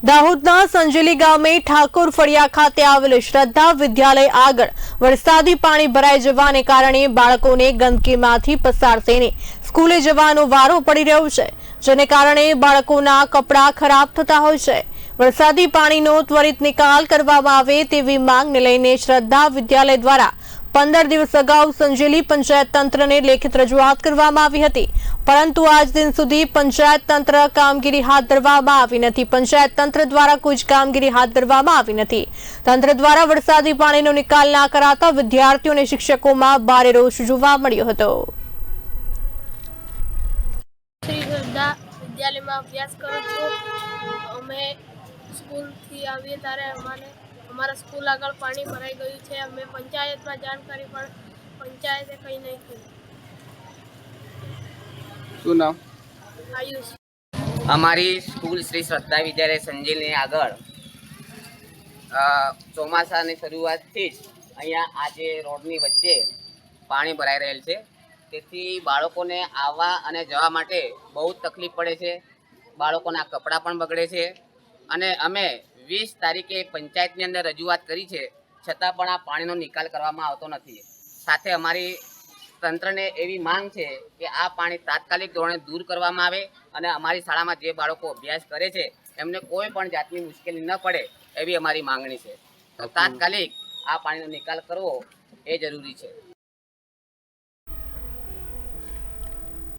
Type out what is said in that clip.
દાહોદના સંજેલી ગામે ઠાકોર ફળિયા ખાતે આવેલ શ્રદ્ધા વિદ્યાલય આગળ વરસાદી પાણી ભરાઈ જવાને કારણે બાળકોને ગંદકીમાંથી પસાર થઈને સ્કૂલે જવાનો વારો પડી રહ્યો છે, જેને કારણે બાળકોના કપડાં ખરાબ થતા હોય છે। વરસાદી પાણીનો ત્વરિત નિકાલ કરવામાં આવે તેવી માંગને લઈને શ્રદ્ધા વિદ્યાલય દ્વારા 15 દિવસ અગાઉ સંજેલી પંચાયત તંત્રને લેખિત રજૂઆત કરવામાં આવી હતી, પરંતુ આજ દિન સુધી પંચાયત તંત્ર કામગીરી હાથ ધરવામાં આવી નથી। પંચાયત તંત્ર દ્વારા કોઈ જ કામગીરી હાથ ધરવામાં આવી નથી। તંત્ર દ્વારા વરસાદી પાણીનો નિકાલ ના કરાતા વિદ્યાર્થીઓ અને શિક્ષકોમાં ભારે રોષ જોવા મળ્યો હતો। શ્રી શ્રદ્ધા વિદ્યાલયમાં અભ્યાસ કરું છું। અમે સ્કૂલથી આવીએ ત્યારે અમારા સ્કૂલ આગળ પાણી ભરાઈ ગયું છે। અમે પંચાયતમાં જાણ કરી પણ પંચાયતે કંઈ નહીં કર્યું। શું નામ? આયુષ। અમારી સ્કૂલ શ્રી શ્રદ્ધા વિદ્યાલય સંજેલી આગળ ચોમાસાની શરૂઆતથી જ અહીંયા આજે રોડની વચ્ચે પાણી ભરાઈ રહેલ છે, તેથી બાળકોને આવવા અને જવા માટે બહુ જ તકલીફ પડે છે। બાળકોના કપડાં પણ બગડે છે અને અમે 20 તારીખે પંચાયતની અંદર રજૂઆત કરી છે, છતાં પણ આ પાણીનો નિકાલ કરવામાં આવતો નથી। સાથે અમારી તંત્રને એવી માંગ છે કે આ પાણી તાત્કાલિક ધોરણે દૂર કરવામાં આવે અને અમારી શાળામાં જે બાળકો અભ્યાસ કરે છે એમને કોઈ પણ જાતની મુશ્કેલી ન પડે એવી અમારી માંગણી છે। તાત્કાલિક આ પાણીનો નિકાલ કરવો એ જરૂરી છે।